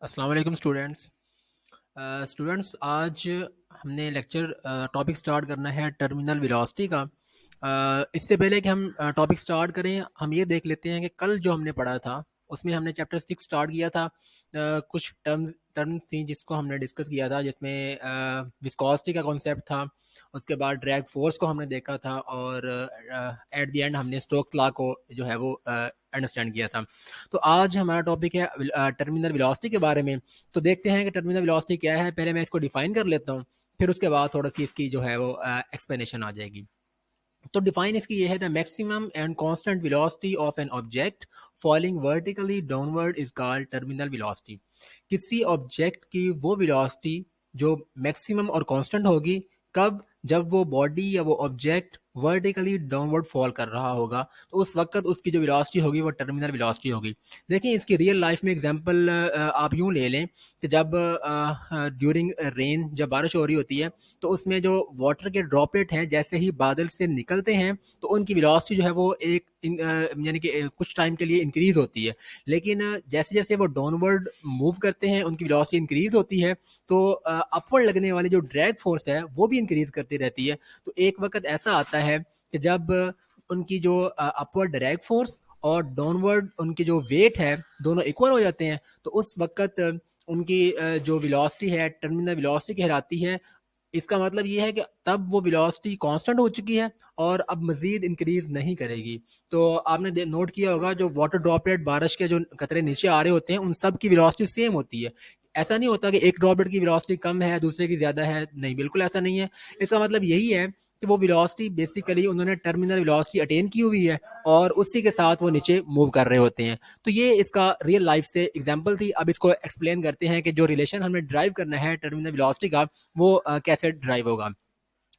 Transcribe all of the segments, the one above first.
अस्सलाम वालेकुम स्टूडेंट्स आज हमने लेक्चर टॉपिक स्टार्ट करना है टर्मिनल वेलोसिटी का। इससे पहले कि हम टॉपिक स्टार्ट करें, हम ये देख लेते हैं कि कल जो हमने पढ़ा था उसमें हमने चैप्टर 6 स्टार्ट किया था। कुछ टर्म्स थी जिसको हमने डिस्कस किया था, जिसमें विस्कोसिटी का कॉन्सेप्ट था। उसके बाद ड्रैग फोर्स को हमने देखा था और एट द एंड हमने स्टोक्स लॉ को जो है वो अंडरस्टैंड किया था। तो आज हमारा टॉपिक है टर्मिनल वेलोसिटी के बारे में। तो देखते हैं कि टर्मिनल वेलोसिटी क्या है। पहले मैं इसको डिफाइन कर लेता हूँ, फिर उसके बाद थोड़ा सी इसकी जो है वो एक्सप्लेनेशन आ जाएगी। तो डिफाइन इसकी ये है, the maximum and constant velocity of an object falling vertically downward is called terminal velocity. किसी ऑब्जेक्ट की वो वेलोसिटी जो मैक्सिमम और कांस्टेंट होगी, कब? जब वो बॉडी या वो ऑब्जेक्ट वर्टिकली डाउनवर्ड फॉल कर रहा होगा, तो उस वक्त उसकी जो वेलोसिटी होगी वो टर्मिनल वेलोसिटी होगी। देखिए इसकी रियल लाइफ में एग्जांपल आप यूं ले लें कि जब ड्यूरिंग रेन, जब बारिश हो रही होती है, तो उसमें जो वाटर के ड्रॉपलेट हैं जैसे ही बादल से निकलते हैं तो उनकी वेलोसिटी जो है वो एक यानी कि कुछ टाइम के लिए इंक्रीज होती है। लेकिन जैसे जैसे वो डाउनवर्ड मूव करते हैं उनकी वेलोसिटी इंक्रीज होती है, तो अपवर्ड लगने वाली जो ड्रैग फोर्स है वो भी इंक्रीज करती रहती है। तो एक वक्त ऐसा आता है कि जब उनकी जो अपवर्ड ड्रैग फोर्स और डाउनवर्ड उनकी जो वेट है दोनों इक्वल हो जाते हैं, तो उस वक्त उनकी जो वेलोसिटी है टर्मिनल वेलोसिटी कहलाती है। इसका मतलब ये है कि तब वो वेलोसिटी कांस्टेंट हो चुकी है और अब मजीद इंक्रीज नहीं करेगी। तो आपने नोट किया होगा, जो वाटर ड्रॉपलेट बारिश के जो कतरे नीचे आ रहे होते हैं उन सब की वेलोसिटी सेम होती है। ऐसा नहीं होता कि एक ड्रॉपलेट की वेलोसिटी कम है दूसरे की ज्यादा है, नहीं, बिल्कुल ऐसा नहीं है। इसका मतलब यही है कि वो वेलोसिटी बेसिकली उन्होंने टर्मिनल वेलोसिटी अटेन की हुई है और उसी के साथ वो नीचे मूव कर रहे होते हैं। तो ये इसका रियल लाइफ से एग्जांपल थी। अब इसको एक्सप्लेन करते हैं कि जो रिलेशन हमें ड्राइव करना है टर्मिनल वेलोसिटी का वो कैसे ड्राइव होगा।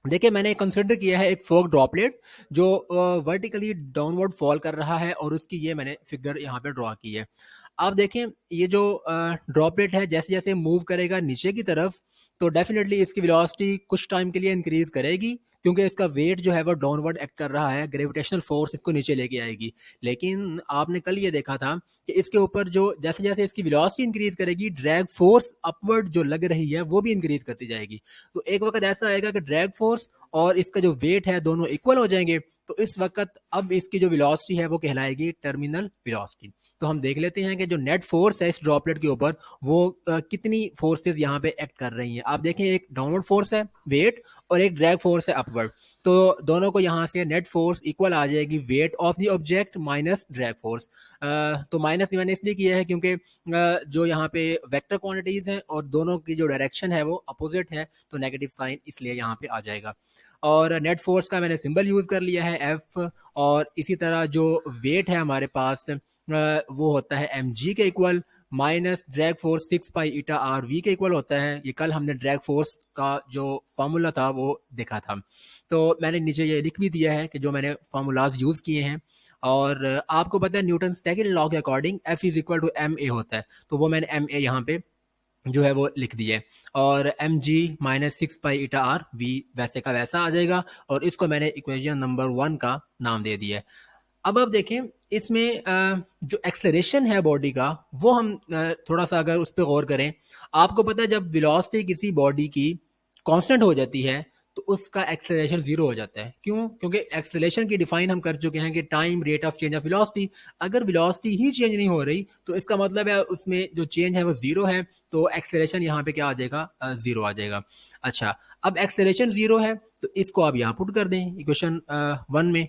देखिए मैंने कंसिडर किया है एक फोक ड्रॉपलेट जो वर्टिकली डाउनवर्ड फॉल कर रहा है और उसकी ये मैंने फिगर यहाँ पे ड्रॉ की है। आप देखें ये जो ड्रॉपलेट है जैसे जैसे मूव करेगा नीचे की तरफ, तो डेफिनेटली इसकी वेलोसिटी कुछ टाइम के लिए इंक्रीज करेगी, क्योंकि इसका वेट जो है वो डाउनवर्ड एक्ट कर रहा है, ग्रेविटेशनल फोर्स इसको नीचे लेके आएगी। लेकिन आपने कल ये देखा था कि इसके ऊपर जो जैसे जैसे इसकी वेलोसिटी इंक्रीज करेगी, ड्रैग फोर्स अपवर्ड जो लग रही है वो भी इंक्रीज करती जाएगी। तो एक वक्त ऐसा आएगा कि ड्रैग फोर्स और इसका जो वेट है दोनों इक्वल हो जाएंगे, तो इस वक्त अब इसकी जो वेलोसिटी है वो कहलाएगी टर्मिनल वेलोसिटी। तो हम देख लेते हैं कि जो नेट फोर्स है इस ड्रॉपलेट के ऊपर वो कितनी फोर्सेस यहाँ पे एक्ट कर रही हैं। आप देखें एक डाउनवर्ड फोर्स है वेट और एक ड्रैग फोर्स है अपवर्ड। तो दोनों को यहाँ से नेट फोर्स इक्वल आ जाएगी weight of the object minus drag force. तो माइनस मैंने इसलिए किया है क्योंकि जो यहाँ पे वेक्टर क्वांटिटीज हैं और दोनों की जो डायरेक्शन है वो अपोजिट है, तो नेगेटिव साइन इसलिए यहाँ पे आ जाएगा। और नेट फोर्स का मैंने सिंबल यूज कर लिया है एफ। और इसी तरह जो वेट है हमारे पास वो होता है एम जी के equal minus drag force 6 pi eta R V के इक्वल होता है। ये कल हमने ड्रैग फोर्स का जो फॉर्मूला था वो देखा था। तो मैंने नीचे ये लिख भी दिया है कि जो मैंने फार्मूलाज यूज किए हैं। और आपको पता है न्यूटन सेकंड लॉ के according F is equal to M A होता है, तो वो मैंने एम ए यहाँ पे जो है वो लिख दिया है। और M G minus 6 pi eta R V वैसे का वैसा आ जाएगा, और इसको मैंने इक्वेशन नंबर 1 का नाम दे दिया है। अब देखें इसमें जो एक्सलरेशन है बॉडी का वो हम थोड़ा सा अगर उस पर गौर करें। आपको पता है जब वेलोसिटी किसी बॉडी की कांस्टेंट हो जाती है तो उसका एक्सलरेशन जीरो हो जाता है। क्यों? क्योंकि एक्सलरेशन की डिफाइन हम कर चुके हैं कि time rate of change of velocity. अगर वेलोसिटी ही चेंज नहीं हो रही तो इसका मतलब है उसमें जो चेंज है वो जीरो है, तो एक्सलरेशन यहाँ पे क्या आ जाएगा? जीरो आ जाएगा। अच्छा, अब एक्सलरेशन जीरो है तो इसको आप यहाँ पुट कर दें इक्वेशन 1 में।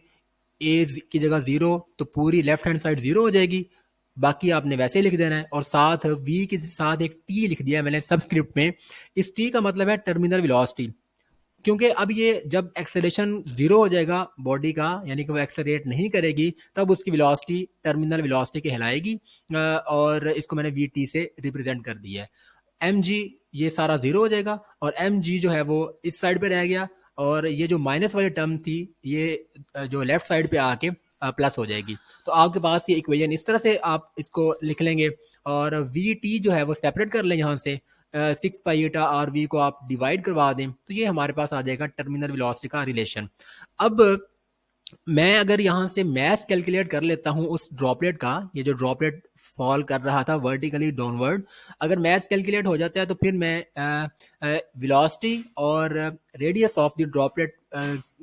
ए की जगह जीरो तो पूरी लेफ्ट हैंड साइड जीरो हो जाएगी, बाकी आपने वैसे ही लिख देना है। और साथ वी के साथ एक टी लिख दिया है मैंने सबस्क्रिप्ट में। इस टी का मतलब है टर्मिनल वेलोसिटी, क्योंकि अब ये जब एक्सेलरेशन जीरो हो जाएगा बॉडी का, यानी कि वो एक्सेलरेट नहीं करेगी, तब उसकी वेलोसिटी टर्मिनल वेलोसिटी कहलाएगी। और इसको मैंने वी टी से रिप्रेजेंट कर दिया है। एम जी ये सारा जीरो हो जाएगा और एम जी जो है वो इस साइड पे रह गया, और ये जो माइनस वाली टर्म थी ये जो लेफ्ट साइड पे आके प्लस हो जाएगी। तो आपके पास ये इक्वेशन इस तरह से आप इसको लिख लेंगे। और वी टी जो है वो सेपरेट कर लें यहाँ से। 6 पाई ईटा आर वी को आप डिवाइड करवा दें तो ये हमारे पास आ जाएगा टर्मिनल वेलोसिटी का रिलेशन। अब मैं अगर यहाँ से मैथ कैलकुलेट कर लेता हूँ उस ड्रॉपलेट का, ये जो ड्रॉपलेट फॉल कर रहा था वर्टिकली डाउनवर्ड, अगर मैथ कैलकुलेट हो जाता है तो फिर मैं वेलोसिटी और रेडियस ऑफ द ड्रॉपलेट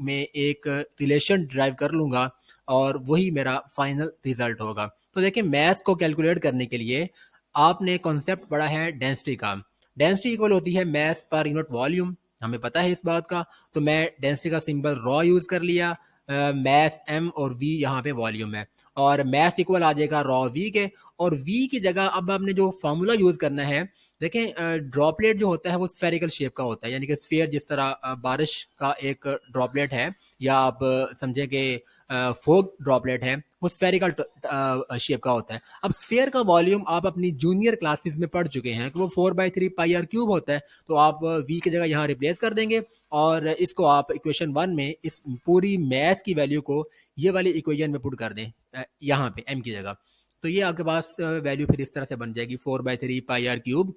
में एक रिलेशन ड्राइव कर लूँगा और वही मेरा फाइनल रिजल्ट होगा। तो देखिए, मैथ्स को कैलकुलेट करने के लिए आपने कॉन्सेप्ट पढ़ा है डेंसिटी का। डेंसिटी इक्वल होती है मैस पर यूनिट वॉल्यूम, हमें पता है इस बात का। तो मैं डेंसिटी का सिंबल रॉ यूज कर लिया, मैस एम और वी यहाँ पे वॉल्यूम है, और मैस इक्वल आ जाएगा रॉ वी के। और वी की जगह अब आपने जो फॉर्मूला यूज करना है, देखें ड्रॉपलेट जो होता है वो स्फेरिकल शेप का होता है, यानी कि स्फीयर जिस तरह बारिश का एक ड्रॉपलेट है, या आप समझें कि फोग ड्रॉपलेट है, वो स्फेरिकल शेप का होता है। अब स्फीयर का वॉल्यूम आप अपनी जूनियर क्लासेस में पढ़ चुके हैं कि वो 4/3 पाई r क्यूब होता है। तो आप वी की जगह यहाँ रिप्लेस कर देंगे, और इसको आप इक्वेशन 1 में इस पूरी मैथ की वैल्यू को ये वाली इक्वेशन में पुट कर दें, यहाँ पे एम की जगह। तो ये आपके पास वैल्यू फिर इस तरह से बन जाएगी 4/3 pi r cube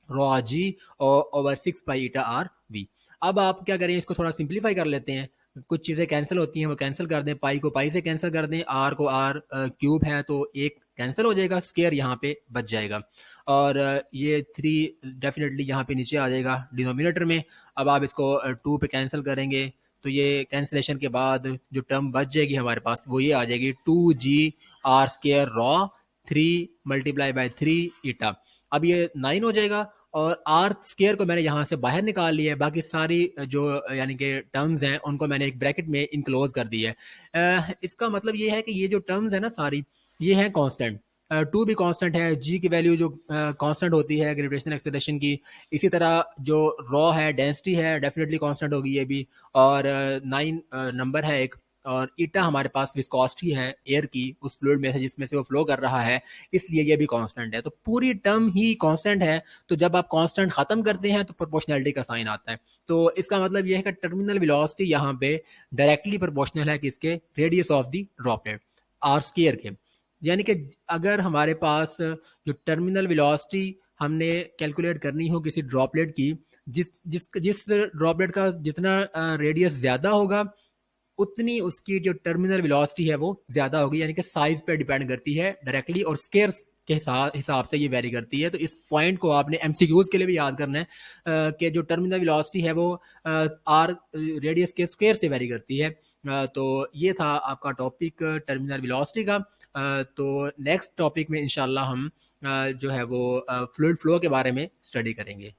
rho G over 6 pi eta r V. अब आप क्या करें, इसको थोड़ा सिंप्लीफाई कर लेते हैं। कुछ चीज़ें कैंसिल होती हैं, वो कैंसिल कर दें, पाई को पाई से कैंसिल कर दें, आर को आर क्यूब है तो एक कैंसिल हो जाएगा, स्केयर यहाँ पे बच जाएगा, और ये 3 डेफिनेटली यहाँ पे नीचे आ जाएगा डिनोमिनेटर में। अब आप इसको 2 पे कैंसिल करेंगे तो ये कैंसिलेशन के बाद जो टर्म बच जाएगी हमारे पास वो ये आ जाएगी 2g r² रॉ 3 × 3 अब ये 9 हो जाएगा, और आर स्केयर को मैंने यहाँ से बाहर निकाल लिया है, बाकी सारी जो यानी कि टर्म्स हैं उनको मैंने एक ब्रैकेट में इनक्लोज कर दिया है। इसका मतलब ये है कि ये जो टर्म्स है ना सारी, ये हैं कांस्टेंट। टू भी कांस्टेंट है, जी की वैल्यू जो कांस्टेंट होती है ग्रेविटेशनल एक्सेलरेशन की। इसी तरह जो रॉ है, डेंसिटी है, डेफिनेटली कांस्टेंट होगी ये भी। और 9 नंबर है एक, और ईटा हमारे पास विस्कोसिटी है एयर की उस फ्लूइड में से जिसमें से वो फ्लो कर रहा है, इसलिए ये भी कांस्टेंट है। तो पूरी टर्म ही कांस्टेंट है। तो जब आप कांस्टेंट खत्म करते हैं तो प्रोपोर्शनैलिटी का साइन आता है। तो इसका मतलब ये है कि टर्मिनल वेलोसिटी यहाँ पे डायरेक्टली प्रोपोर्शनल है किसके, radius of the droplet R square के। यानी कि अगर हमारे पास जो टर्मिनल वेलोसिटी हमने कैलकुलेट करनी हो किसी ड्रॉपलेट की, जिस जिस जिस ड्रॉपलेट का जितना रेडियस ज्यादा होगा, उतनी उसकी जो टर्मिनल वेलोसिटी है वो ज्यादा होगी, यानी कि साइज पे डिपेंड करती है डायरेक्टली, और स्केयर के हिसाब से ये वेरी करती है। तो इस पॉइंट को आपने एमसीक्यूज के लिए भी याद करना है कि जो टर्मिनल वेलोसिटी है वो आर रेडियस के स्क्वायर से वेरी करती है। तो ये था आपका टॉपिक टर्मिनल वेलोसिटी का। तो नेक्स्ट टॉपिक में इंशाल्लाह हम जो है वो फ्लूइड फ्लो के बारे में स्टडी करेंगे।